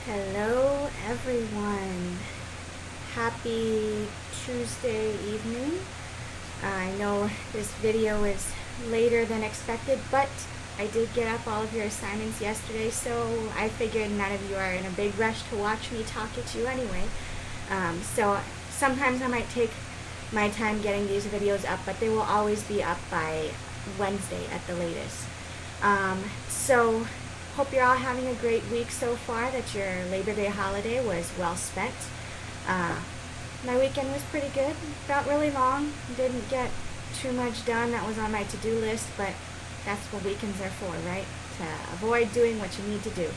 Hello everyone. Happy Tuesday evening. I know this video is later than expected, but I did get up all of your assignments yesterday, so I figured none of you are in a big rush to watch me talk at you anyway. So sometimes I might take my time getting these videos up, but they will always be up by Wednesday at the latest. So hope you're all having a great week so far, that your Labor Day holiday was well spent. My weekend was pretty good. Felt really long. Didn't get too much done that was on my to-do list, but that's what weekends are for, right? To avoid doing what you need to do.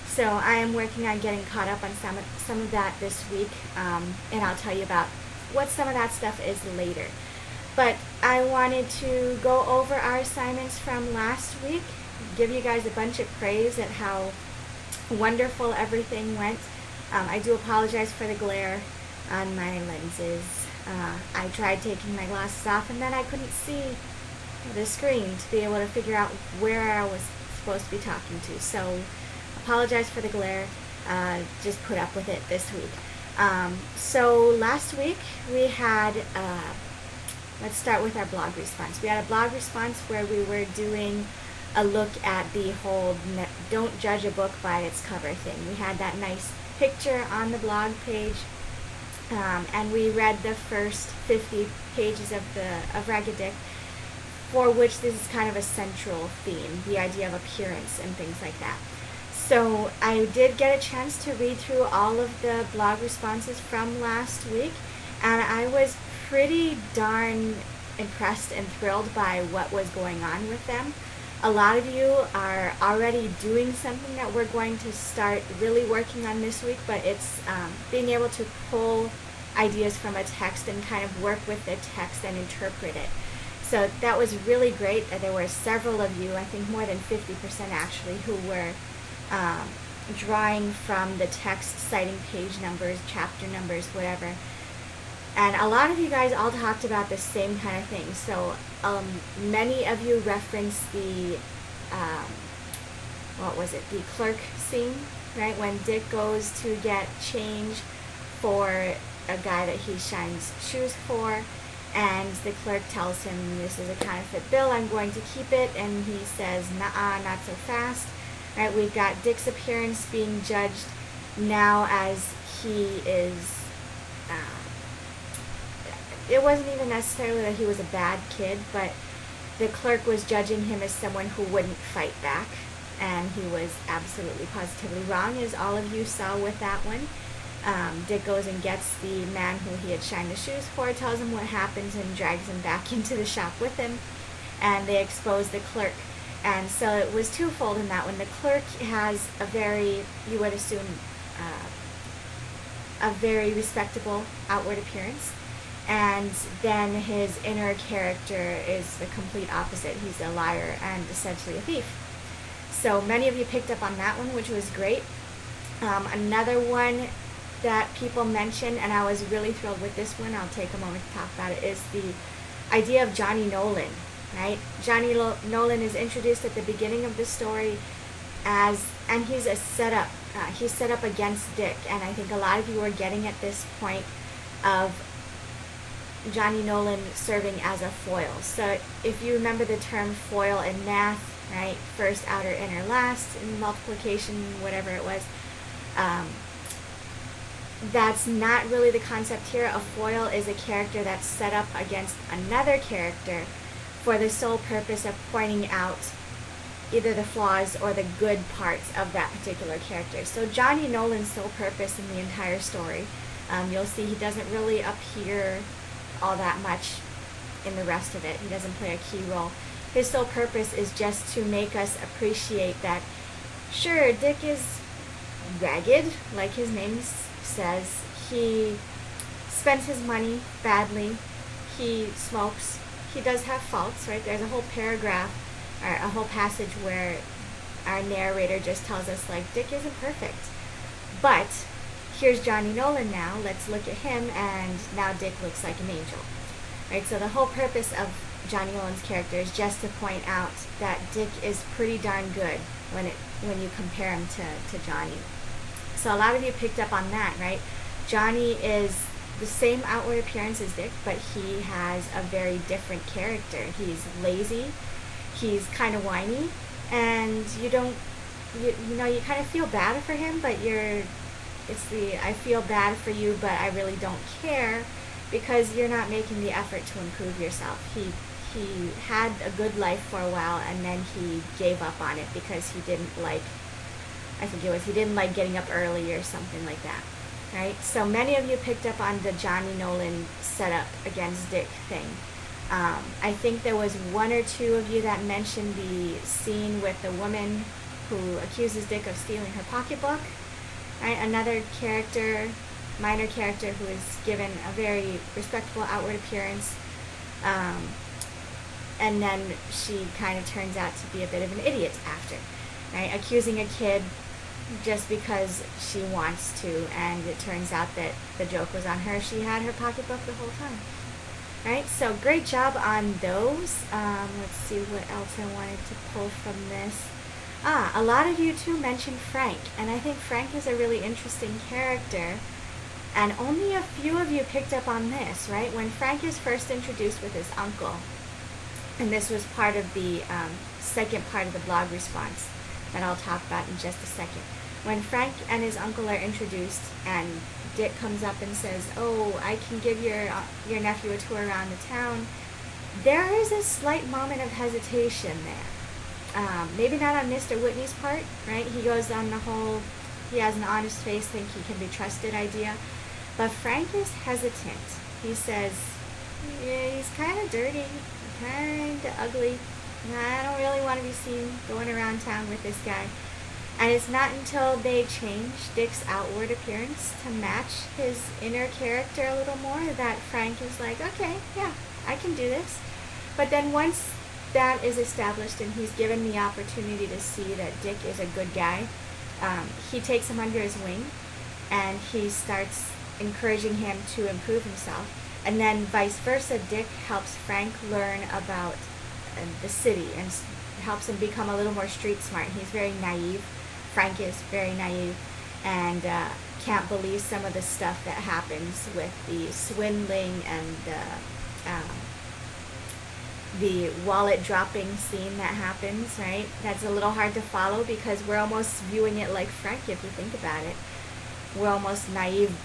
So I am working on getting caught up on some of that this week, and I'll tell you about what some of that stuff is later. But I wanted to go over our assignments from last week, give you guys a bunch of praise at how wonderful everything went. I do apologize for the glare on my lenses. I tried taking my glasses off and then I couldn't see the screen to be able to figure out where I was supposed to be talking to. So apologize for the glare. Just put up with it this week. So last week we had, let's start with our blog response. We had a blog response where we were doing a look at the whole don't judge a book by its cover thing. We had that nice picture on the blog page, and we read the first 50 pages of Ragged Dick, for which this is kind of a central theme, the idea of appearance and things like that. So I did get a chance to read through all of the blog responses from last week, and I was pretty darn impressed and thrilled by what was going on with them. A lot of you are already doing something that we're going to start really working on this week, but it's being able to pull ideas from a text and kind of work with the text and interpret it. So that was really great. There were several of you, I think more than 50% actually, who were drawing from the text, citing page numbers, chapter numbers, whatever. And a lot of you guys all talked about the same kind of thing. So many of you referenced the, the clerk scene, right? When Dick goes to get change for a guy that he shines shoes for, and the clerk tells him, this is a counterfeit bill, I'm going to keep it, and he says, nuh-uh, not so fast. Right? We've got Dick's appearance being judged now as he is, it wasn't even necessarily that he was a bad kid, but the clerk was judging him as someone who wouldn't fight back, and he was absolutely positively wrong, as all of you saw with that one. Dick goes and gets the man who he had shined the shoes for, tells him what happens, and drags him back into the shop with him, and they expose the clerk. And so it was twofold in that one. The clerk has a very, you would assume, a very respectable outward appearance. And then his inner character is the complete opposite. He's a liar and essentially a thief. So many of you picked up on that one, which was great. Another one that people mentioned, and I was really thrilled with this one, I'll take a moment to talk about it, is the idea of Johnny Nolan, right? Johnny Nolan is introduced at the beginning of the story as, and he's a setup. He's set up against Dick, and I think a lot of you are getting at this point of Johnny Nolan serving as a foil. So if you remember the term foil in math, right? First, outer, inner, last, in multiplication, whatever it was. That's not really the concept here. A foil is a character that's set up against another character for the sole purpose of pointing out either the flaws or the good parts of that particular character. So Johnny Nolan's sole purpose in the entire story, you'll see he doesn't really appear all that much in the rest of it. He doesn't play a key role. His sole purpose is just to make us appreciate that, sure, Dick is ragged, like his name says. He spends his money badly. He smokes. He does have faults, right? There's a whole paragraph, or a whole passage where our narrator just tells us, like, Dick isn't perfect. But here's Johnny Nolan now, let's look at him, and now Dick looks like an angel. Right? So the whole purpose of Johnny Nolan's character is just to point out that Dick is pretty darn good when you compare him to Johnny. So a lot of you picked up on that, right? Johnny is the same outward appearance as Dick, but he has a very different character. He's lazy, he's kind of whiny, and you kind of feel bad for him, but I feel bad for you, but I really don't care, because you're not making the effort to improve yourself. He had a good life for a while, and then he gave up on it because he didn't like getting up early or something like that, right? So many of you picked up on the Johnny Nolan setup against Dick thing. I think there was one or two of you that mentioned the scene with the woman who accuses Dick of stealing her pocketbook, right? Another character, minor character, who is given a very respectable outward appearance, and then she kind of turns out to be a bit of an idiot after, right? Accusing a kid just because she wants to, and it turns out that the joke was on her. She had her pocketbook the whole time, right? So great job on those. Let's see what else I wanted to pull from this. A lot of you too mentioned Frank, and I think Frank is a really interesting character, and only a few of you picked up on this, right? When Frank is first introduced with his uncle, and this was part of the second part of the blog response that I'll talk about in just a second. When Frank and his uncle are introduced, and Dick comes up and says, "Oh, I can give your nephew a tour around the town," there is a slight moment of hesitation there. Maybe not on Mr. Whitney's part, right? He goes on the whole, he has an honest face, think he can be trusted idea. But Frank is hesitant. He says, yeah, he's kind of dirty, kind of ugly. I don't really want to be seen going around town with this guy. And it's not until they change Dick's outward appearance to match his inner character a little more that Frank is like, okay, yeah, I can do this. But then once that is established and he's given the opportunity to see that Dick is a good guy, he takes him under his wing, and he starts encouraging him to improve himself. And then vice versa, Dick helps Frank learn about the city and helps him become a little more street smart. He's very naive. Frank is very naive and can't believe some of the stuff that happens with the swindling and the wallet dropping scene that happens, right? That's a little hard to follow because we're almost viewing it like Frank, if you think about it. We're almost naive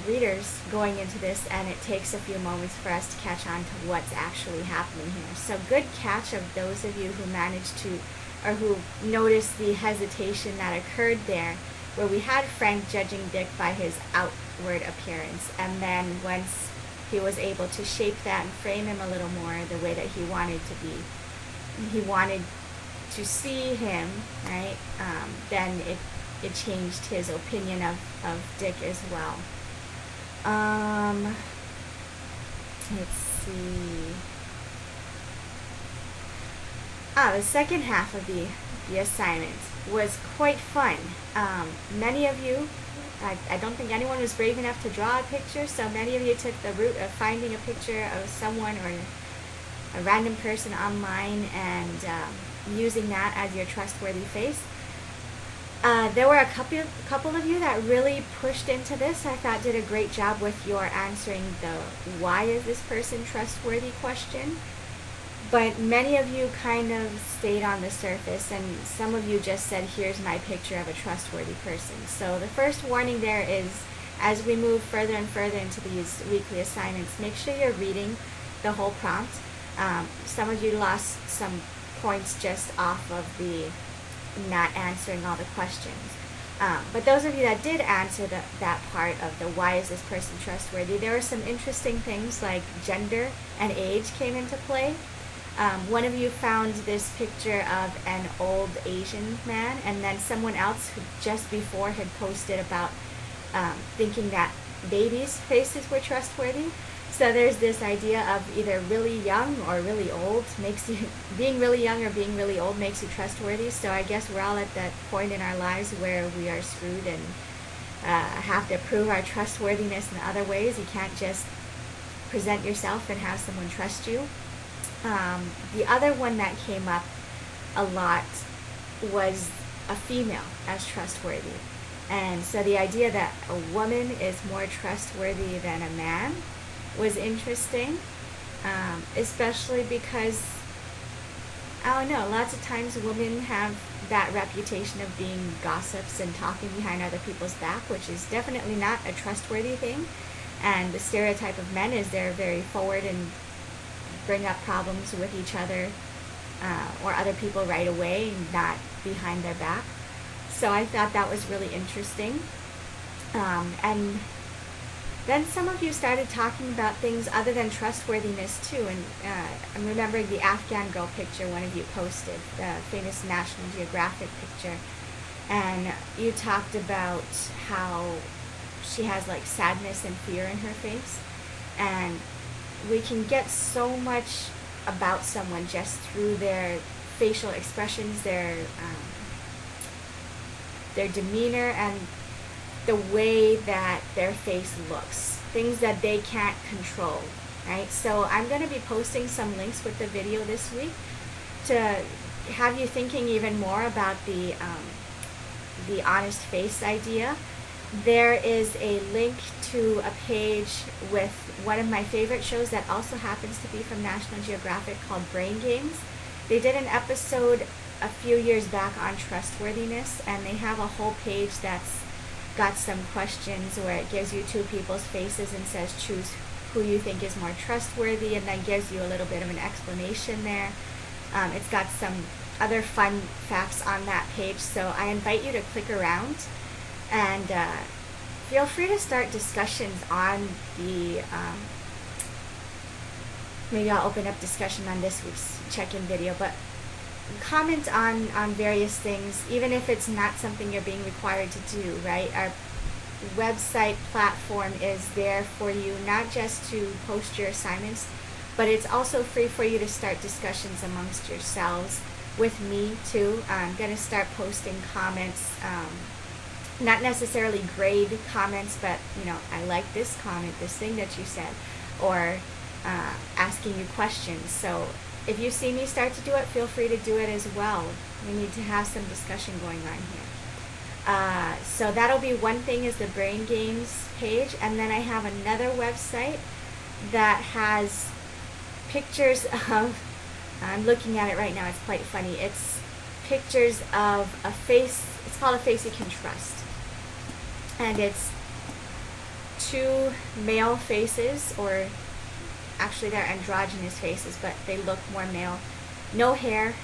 readers going into this, and it takes a few moments for us to catch on to what's actually happening here. So good catch of those of you who managed to, or who noticed the hesitation that occurred there, where we had Frank judging Dick by his outward appearance, and then once he was able to shape that and frame him a little more the way that he wanted to be, he wanted to see him, right? Then it changed his opinion of Dick as well. Let's see. The second half of the assignment was quite fun. Many of you, I don't think anyone was brave enough to draw a picture, so many of you took the route of finding a picture of someone or a random person online and using that as your trustworthy face. There were a couple of you that really pushed into this. I thought did a great job with your answering the "why is this person trustworthy" question. But many of you kind of stayed on the surface, and some of you just said, "Here's my picture of a trustworthy person." So the first warning there is, as we move further and further into these weekly assignments, make sure you're reading the whole prompt. Some of you lost some points just off of the not answering all the questions. But those of you that did answer that part of the "why is this person trustworthy," there were some interesting things like gender and age came into play. One of you found this picture of an old Asian man, and then someone else who just before had posted about thinking that babies' faces were trustworthy. So there's this idea of either really young or really old makes you, being really young or being really old makes you trustworthy. So I guess we're all at that point in our lives where we are screwed and have to prove our trustworthiness in other ways. You can't just present yourself and have someone trust you. The other one that came up a lot was a female as trustworthy. And so the idea that a woman is more trustworthy than a man was interesting, especially because, I don't know, lots of times women have that reputation of being gossips and talking behind other people's back, which is definitely not a trustworthy thing. And the stereotype of men is they're very forward and bring up problems with each other or other people right away, not behind their back. So I thought that was really interesting. And then some of you started talking about things other than trustworthiness too. And I'm remembering the Afghan girl picture one of you posted, the famous National Geographic picture. And you talked about how she has like sadness and fear in her face. And we can get so much about someone just through their facial expressions, their demeanor, and the way that their face looks, things that they can't control, right? So I'm going to be posting some links with the video this week to have you thinking even more about the honest face idea. There is a link to a page with one of my favorite shows that also happens to be from National Geographic called Brain Games. They did an episode a few years back on trustworthiness, and they have a whole page that's got some questions where it gives you two people's faces and says choose who you think is more trustworthy, and then gives you a little bit of an explanation there. It's got some other fun facts on that page, so I invite you to click around and feel free to start discussions on the maybe I'll open up discussion on this week's check-in video, but comment on various things, even if it's not something you're being required to do, right? Our website platform is there for you, not just to post your assignments, but it's also free for you to start discussions amongst yourselves with me too. I'm going to start posting comments, not necessarily grade comments, but I like this comment, this thing that you said, or asking you questions. So if you see me start to do it, feel free to do it as well. We need to have some discussion going on here. So that'll be one thing, is the Brain Games page. And then I have another website that has pictures of, I'm looking at it right now, it's quite funny. It's pictures of a face, it's called A Face You Can Trust. And it's two male faces, or actually they're androgynous faces, but they look more male. No hair,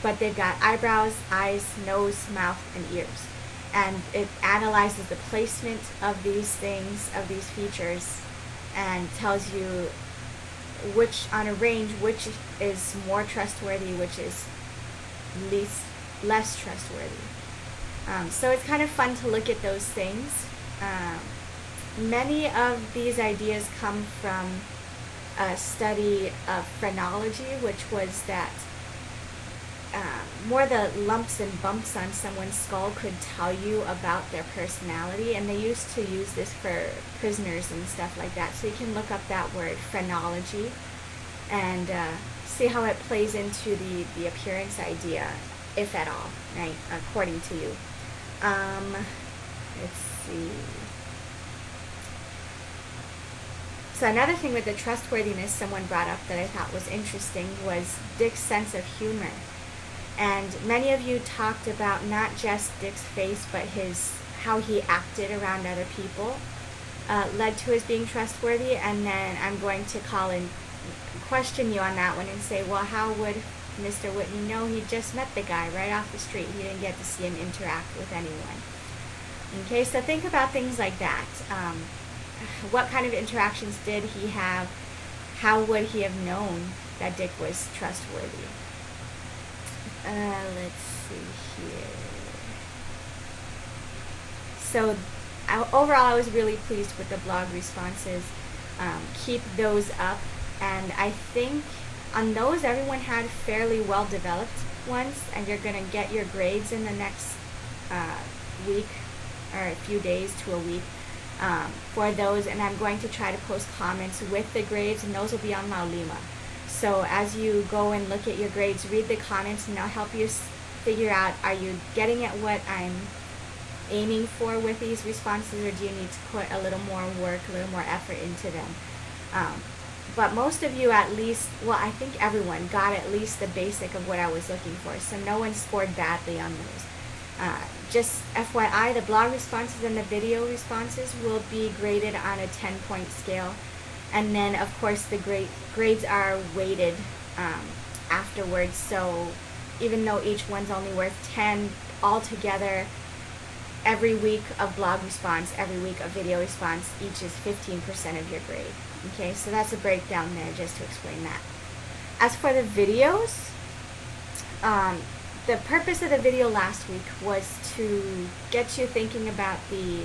but they've got eyebrows, eyes, nose, mouth, and ears. And it analyzes the placement of these things, of these features, and tells you which, on a range, which is more trustworthy, which is less trustworthy. So it's kind of fun to look at those things. Many of these ideas come from a study of phrenology, which was that more the lumps and bumps on someone's skull could tell you about their personality, and they used to use this for prisoners and stuff like that. So you can look up that word, phrenology, and see how it plays into the appearance idea, if at all, right, according to you. Let's see. So another thing with the trustworthiness someone brought up that I thought was interesting was Dick's sense of humor. And many of you talked about not just Dick's face, but how he acted around other people led to his being trustworthy. And then I'm going to call and question you on that one and say, well, how would Mr. Whitney know? He just met the guy right off the street. He didn't get to see him interact with anyone. Okay, so think about things like that. What kind of interactions did he have? How would he have known that Dick was trustworthy? Let's see here. So overall, I was really pleased with the blog responses. Keep those up. And I think on those, everyone had fairly well-developed ones, and you're going to get your grades in the next week, or a few days to a week. For those, and I'm going to try to post comments with the grades, and those will be on Maulima. So as you go and look at your grades, read the comments, and I'll help you figure out, are you getting at what I'm aiming for with these responses, or do you need to put a little more work, a little more effort into them? But most of you at least, well, I think everyone got at least the basic of what I was looking for, so no one scored badly on those. Just FYI, the blog responses and the video responses will be graded on a 10-point scale. And then, of course, the grades are weighted afterwards. So even though each one's only worth 10, altogether, every week of blog response, every week of video response, each is 15% of your grade. Okay, so that's a breakdown there just to explain that. As for the videos, the purpose of the video last week was to get you thinking about the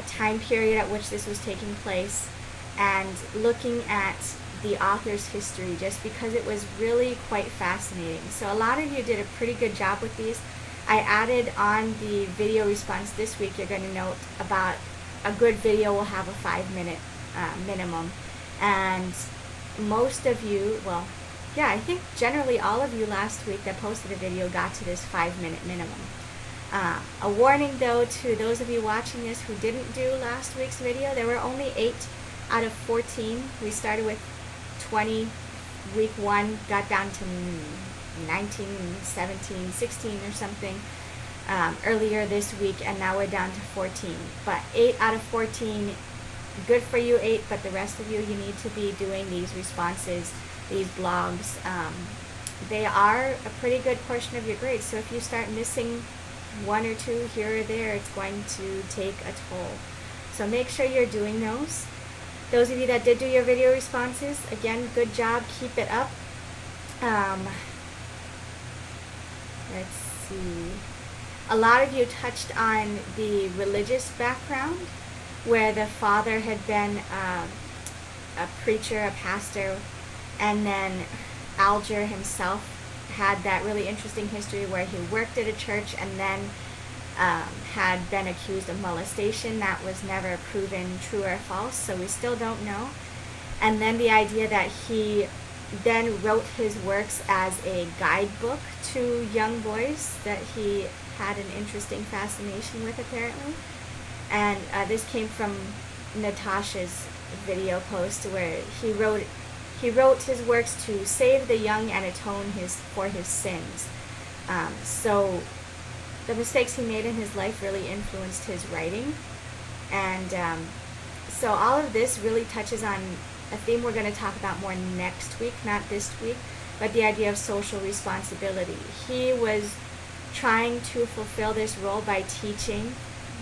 time period at which this was taking place and looking at the author's history, just because it was really quite fascinating. So a lot of you did a pretty good job with these. I added on the video response this week. You're going to note about a good video will have a 5-minute minimum, and most of you, well, yeah, I think generally all of you last week that posted a video got to this 5-minute minimum. A warning though to those of you watching this who didn't do last week's video, there were only 8 out of 14. We started with 20 week 1, got down to 19, 17, 16 or something earlier this week, and now we're down to 14. But 8 out of 14, good for you 8, but the rest of you, you need to be doing these responses, these blogs. They are a pretty good portion of your grade, so if you start missing 1 or 2 here or there, it's going to take a toll. So make sure you're doing those. Those of you that did do your video responses, again, good job, keep it up. Let's see. A lot of you touched on the religious background, where the father had been a preacher, a pastor, and then Alger himself had that really interesting history where he worked at a church and then had been accused of molestation. That was never proven true or false, so we still don't know. And then the idea that he then wrote his works as a guidebook to young boys that he had an interesting fascination with, apparently. And this came from Natasha's video post, where he wrote his works to save the young and atone for his sins. So the mistakes he made in his life really influenced his writing. And so all of this really touches on a theme we're going to talk about more next week, not this week, but the idea of social responsibility. He was trying to fulfill this role by teaching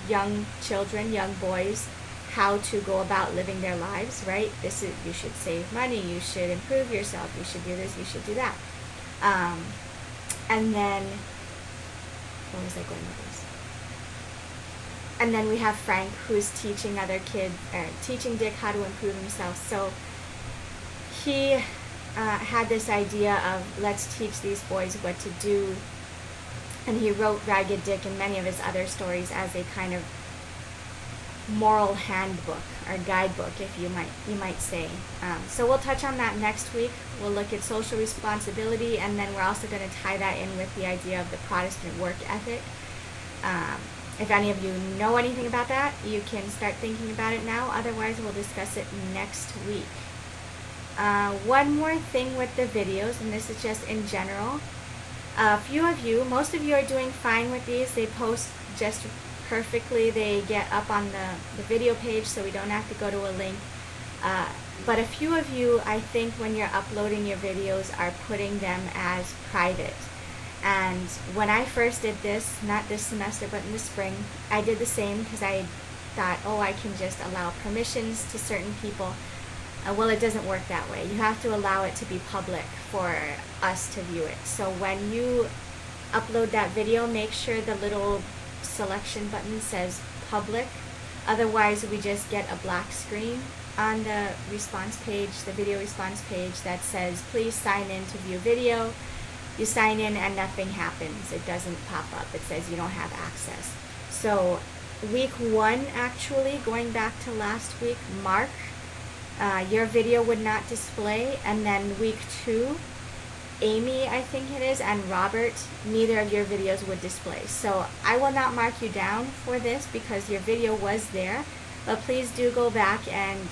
young children, young boys, how to go about living their lives, right? This is, you should save money, you should improve yourself, you should do this, you should do that. And then, where was I going with this? And then we have Frank, who's teaching other kids, teaching Dick how to improve himself. So he had this idea of, let's teach these boys what to do. And he wrote Ragged Dick and many of his other stories as a kind of moral handbook or guidebook, if you might say. So we'll touch on that next week. We'll look at social responsibility, and then we're also going to tie that in with the idea of the Protestant work ethic. If any of you know anything about that, you can start thinking about it now. Otherwise, we'll discuss it next week. One more thing with the videos, and this is just in general. A few of you, most of you are doing fine with these. They post just perfectly. They get up on the video page, so we don't have to go to a link. But a few of you, I think, when you're uploading your videos, are putting them as private. And when I first did this, not this semester, but in the spring, I did the same because I thought, oh, I can just allow permissions to certain people. Well, it doesn't work that way. You have to allow it to be public for us to view it. So when you upload that video, make sure the little selection button says public. Otherwise, we just get a black screen on the response page, the video response page, that says, please sign in to view video. You sign in and nothing happens. It doesn't pop up. It says you don't have access. So week 1, actually, going back to last week, Mark, your video would not display. And then week 2, Amy, I think it is, and Robert, neither of your videos would display. So I will not mark you down for this because your video was there, but please do go back and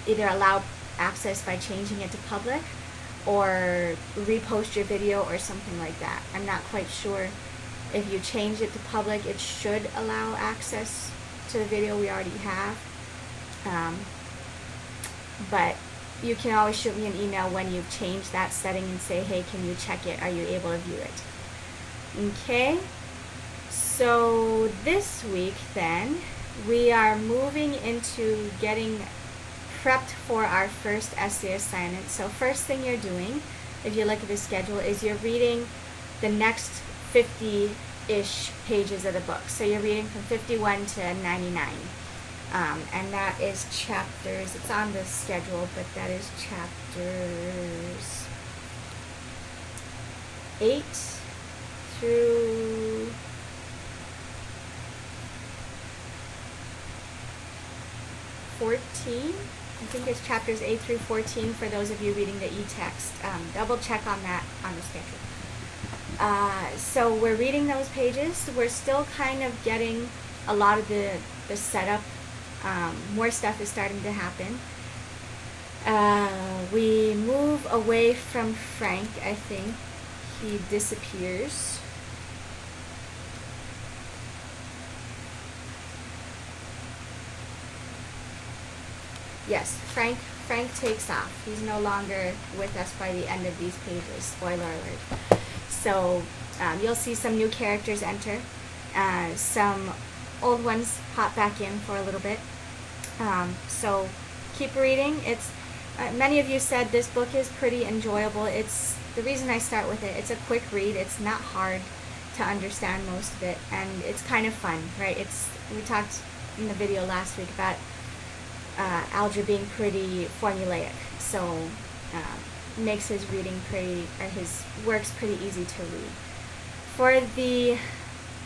either allow access by changing it to public or repost your video or something like that. I'm not quite sure. If you change it to public, it should allow access to the video we already have. But you can always shoot me an email when you've changed that setting and say, hey, can you check it? Are you able to view it? Okay. So this week then, we are moving into getting prepped for our first essay assignment. So first thing you're doing, if you look at the schedule, is you're reading the next 50-ish pages of the book. So you're reading from 51 to 99. And that is chapters, it's on the schedule, but that is chapters 8 through 14. I think it's chapters 8 through 14 for those of you reading the e-text. Double check on that on the schedule. So we're reading those pages. We're still kind of getting a lot of the setup. More stuff is starting to happen. We move away from Frank, I think. He disappears. Yes, Frank takes off. He's no longer with us by the end of these pages. Spoiler alert. So you'll see some new characters enter. Some old ones pop back in for a little bit. So keep reading. It's many of you said this book is pretty enjoyable. It's the reason I start with it. It's a quick read. It's not hard to understand most of it, and it's kind of fun, right? We talked in the video last week about Alger being pretty formulaic, so makes his reading his works pretty easy to read. For the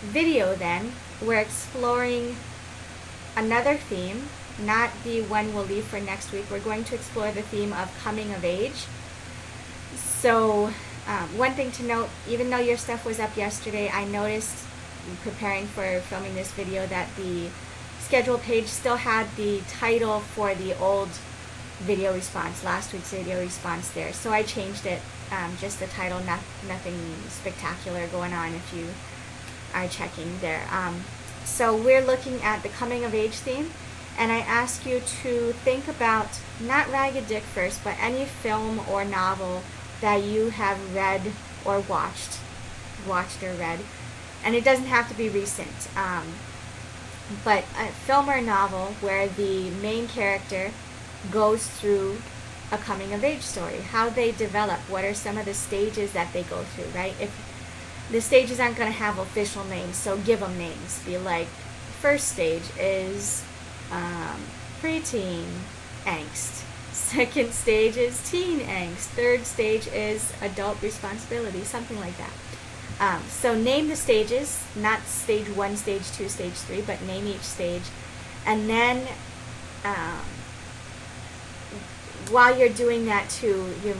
video then, we're exploring another theme, not the one we'll leave for next week. We're going to explore the theme of coming of age. So one thing to note, even though your stuff was up yesterday, I noticed preparing for filming this video that the schedule page still had the title for the old video response, last week's video response there. So I changed it, just the title, nothing spectacular going on if you are checking there. So we're looking at the coming of age theme, and I ask you to think about not Ragged Dick first, but any film or novel that you have read or watched or read, and it doesn't have to be recent, but a film or novel where the main character goes through a coming of age story, how they develop, what are some of the stages that they go through, right? If the stages aren't going to have official names, so give them names. Be like, first stage is preteen angst. Second stage is teen angst. Third stage is adult responsibility, something like that. So name the stages, not stage 1, stage 2, stage 3, but name each stage. And then while you're doing that too, you're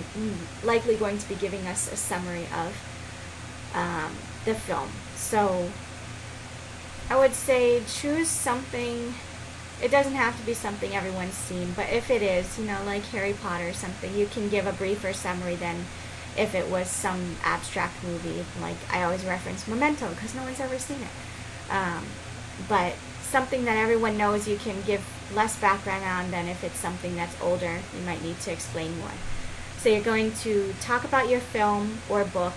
likely going to be giving us a summary of the film. So I would say choose something. It doesn't have to be something everyone's seen, but if it is, like Harry Potter or something, you can give a briefer summary than if it was some abstract movie. Like I always reference Memento because no one's ever seen it. But something that everyone knows, you can give less background on than if it's something that's older. You might need to explain more. So you're going to talk about your film or book,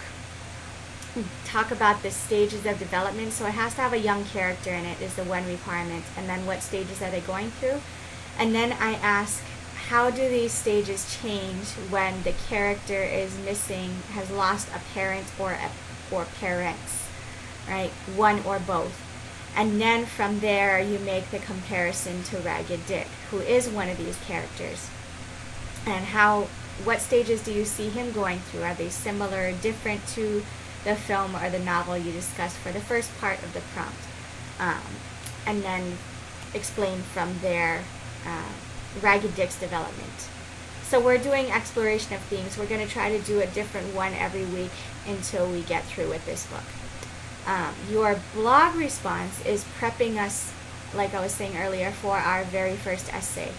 talk about the stages of development. So it has to have a young character in it is the one requirement, and then what stages are they going through. And then I ask, how do these stages change when the character is missing, has lost a parent or parents, right? One or both. And then from there you make the comparison to Ragged Dick, who is one of these characters. And what stages do you see him going through? Are they similar, different to the film or the novel you discussed for the first part of the prompt? And then explain from there Ragged Dick's development. So we're doing exploration of themes. We're going to try to do a different one every week until we get through with this book. Your blog response is prepping us, like I was saying earlier, for our very first essay.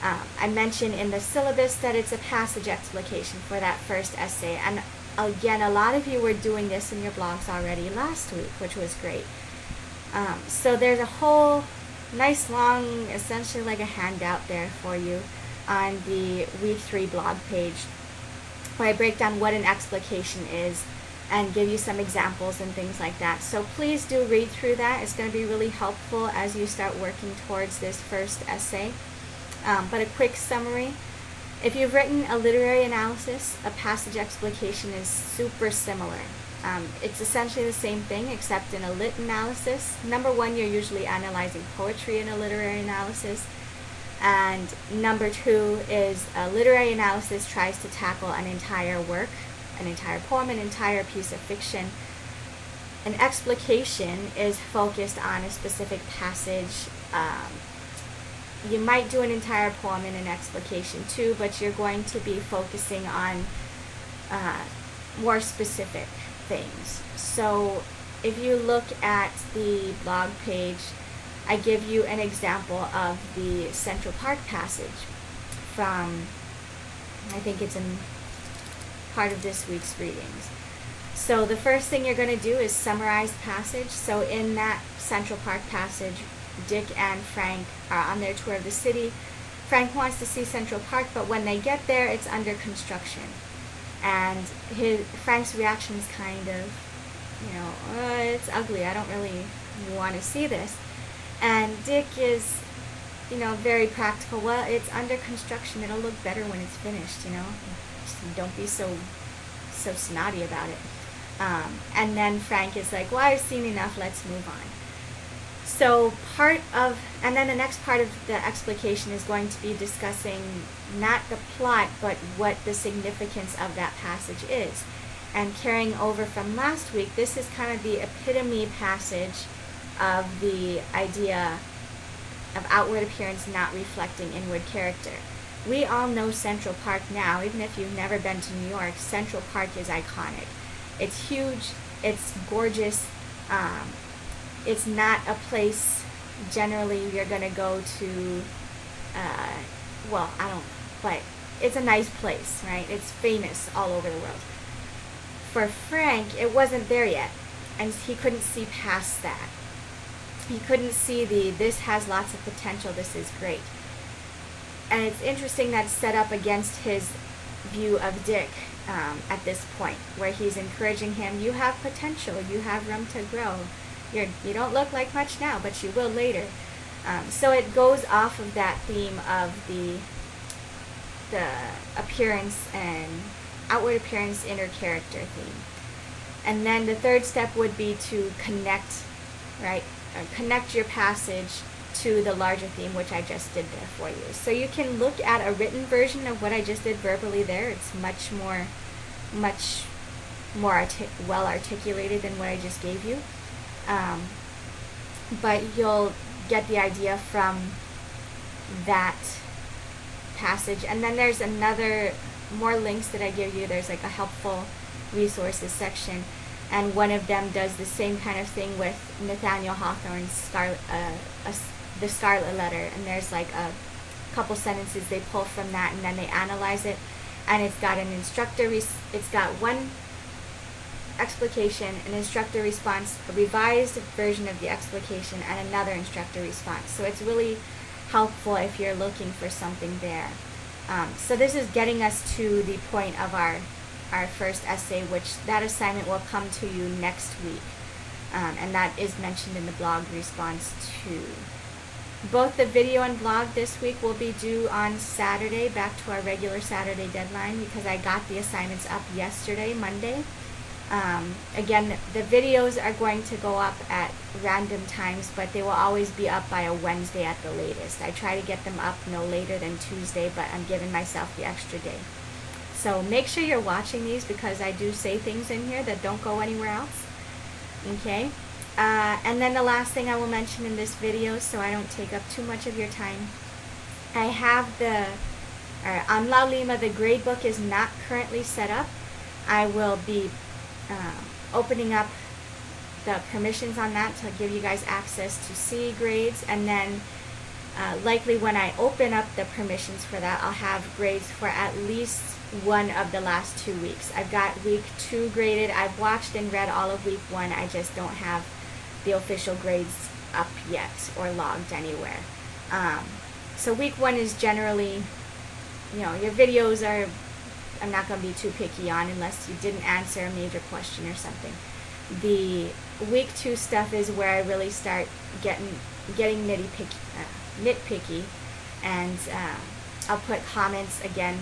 I mentioned in the syllabus that it's a passage explication for that first essay. And again, a lot of you were doing this in your blogs already last week, which was great. So there's a whole nice long, essentially like a handout there for you on the week 3 blog page, where I break down what an explication is and give you some examples and things like that. So please do read through that. It's going to be really helpful as you start working towards this first essay. But a quick summary: if you've written a literary analysis, a passage explication is super similar. It's essentially the same thing, except in a lit analysis. Number 1, you're usually analyzing poetry in a literary analysis. And number 2 is a literary analysis tries to tackle an entire work, an entire poem, an entire piece of fiction. An explication is focused on a specific passage. You might do an entire poem in an explication too, but you're going to be focusing on more specific things. So if you look at the blog page, I give you an example of the Central Park passage from, I think it's in part of this week's readings. So the first thing you're going to do is summarize the passage. So in that Central Park passage, Dick and Frank are on their tour of the city. Frank wants to see Central Park, but when they get there, it's under construction. And Frank's reaction is kind of, it's ugly. I don't really want to see this. And Dick is, very practical. Well, it's under construction. It'll look better when it's finished, Just don't be so snotty about it. And then Frank is like, well, I've seen enough. Let's move on. So and then the next part of the explication is going to be discussing not the plot, but what the significance of that passage is. And carrying over from last week, this is kind of the epitome passage of the idea of outward appearance not reflecting inward character. We all know Central Park now. Even if you've never been to New York, Central Park is iconic. It's huge. It's gorgeous. It's not a place generally you're going to go to, but it's a nice place, right? It's famous all over the world. For Frank, it wasn't there yet, and he couldn't see past that. He couldn't see this has lots of potential, this is great. And it's interesting that's set up against his view of Dick at this point, where he's encouraging him, you have potential, you have room to grow. You don't look like much now, but you will later. So it goes off of that theme of the appearance and outward appearance, inner character theme. And then the third step would be to connect, right? Connect your passage to the larger theme, which I just did there for you. So you can look at a written version of what I just did verbally there. It's much more well articulated than what I just gave you. But you'll get the idea from that passage. And then there's more links that I give you. There's like a helpful resources section, and one of them does the same kind of thing with Nathaniel Hawthorne's The Scarlet Letter, and there's like a couple sentences they pull from that, and then they analyze it, and it's got it's got one explication, an instructor response, a revised version of the explication, and another instructor response. So it's really helpful if you're looking for something there. So this is getting us to the point of our first essay, which that assignment will come to you next week. And that is mentioned in the blog response too. Both the video and blog this week will be due on Saturday, back to our regular Saturday deadline, because I got the assignments up yesterday, Monday. Again, the videos are going to go up at random times, but they will always be up by a Wednesday at the latest. I try to get them up no later than Tuesday, but I'm giving myself the extra day. So make sure you're watching these, because I do say things in here that don't go anywhere else. Okay? And then the last thing I will mention in this video, so I don't take up too much of your time, I have the Alright, on La Lima, the grade book is not currently set up. I will be opening up the permissions on that to give you guys access to see grades, and then likely when I open up the permissions for that, I'll have grades for at least one of the last 2 weeks. I've got week 2 graded. I've watched and read all of week 1. I just don't have the official grades up yet or logged anywhere. So week 1 is generally, your videos are, I'm not going to be too picky on unless you didn't answer a major question or something. The week 2 stuff is where I really start getting nitpicky, and I'll put comments again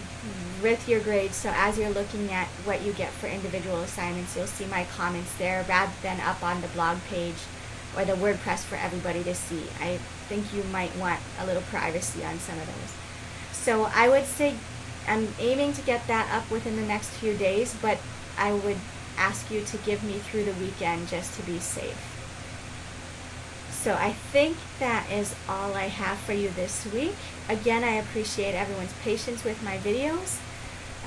with your grades, so as you're looking at what you get for individual assignments, you'll see my comments there rather than up on the blog page or the WordPress for everybody to see. I think you might want a little privacy on some of those. So I would say I'm aiming to get that up within the next few days, but I would ask you to give me through the weekend just to be safe. So I think that is all I have for you this week. Again, I appreciate everyone's patience with my videos.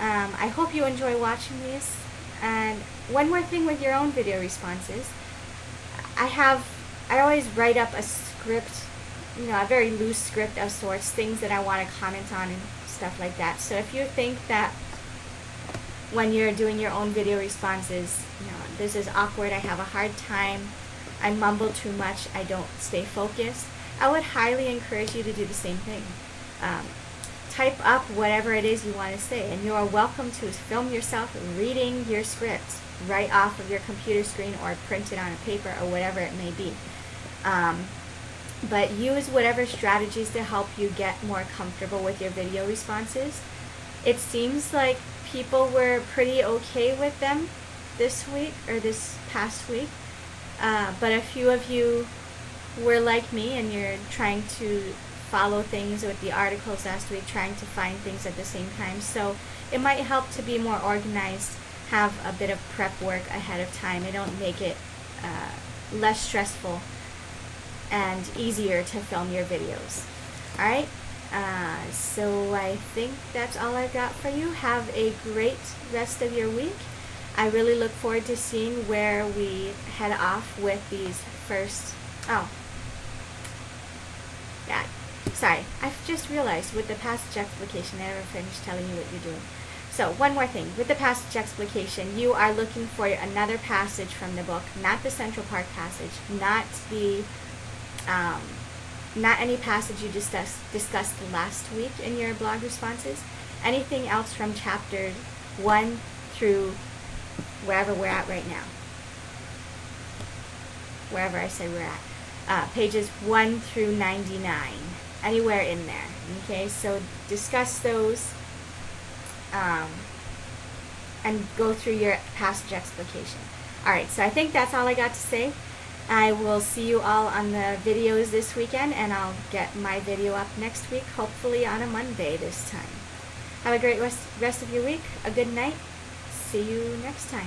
I hope you enjoy watching these. And one more thing with your own video responses. I always write up a script, a very loose script of sorts, things that I want to comment on and stuff like that. So if you think that when you're doing your own video responses, this is awkward, I have a hard time, I mumble too much, I don't stay focused, I would highly encourage you to do the same thing. Type up whatever it is you want to say, and you are welcome to film yourself reading your script right off of your computer screen or print it on a paper or whatever it may be. But use whatever strategies to help you get more comfortable with your video responses. It seems like people were pretty okay with them this week or this past week, but a few of you were like me and you're trying to follow things with the articles last week, trying to find things at the same time. So it might help to be more organized, have a bit of prep work ahead of time. It'll make it less stressful and easier to film your videos. Alright, so I think that's all I've got for you. Have a great rest of your week. I really look forward to seeing where we head off with these first... Sorry, I've just realized with the passage explication, I never finished telling you what you're doing. So one more thing, with the passage explication, you are looking for another passage from the book, not the Central Park passage, not the, not any passage you discussed last week in your blog responses. Anything else from chapter 1 through wherever we're at right now. Wherever I say we're at. Pages 1 through 99. Anywhere in there. Okay, so discuss those and go through your passage explication. Alright, so I think that's all I got to say. I will see you all on the videos this weekend, and I'll get my video up next week, hopefully on a Monday this time. Have a great rest of your week, a good night. See you next time.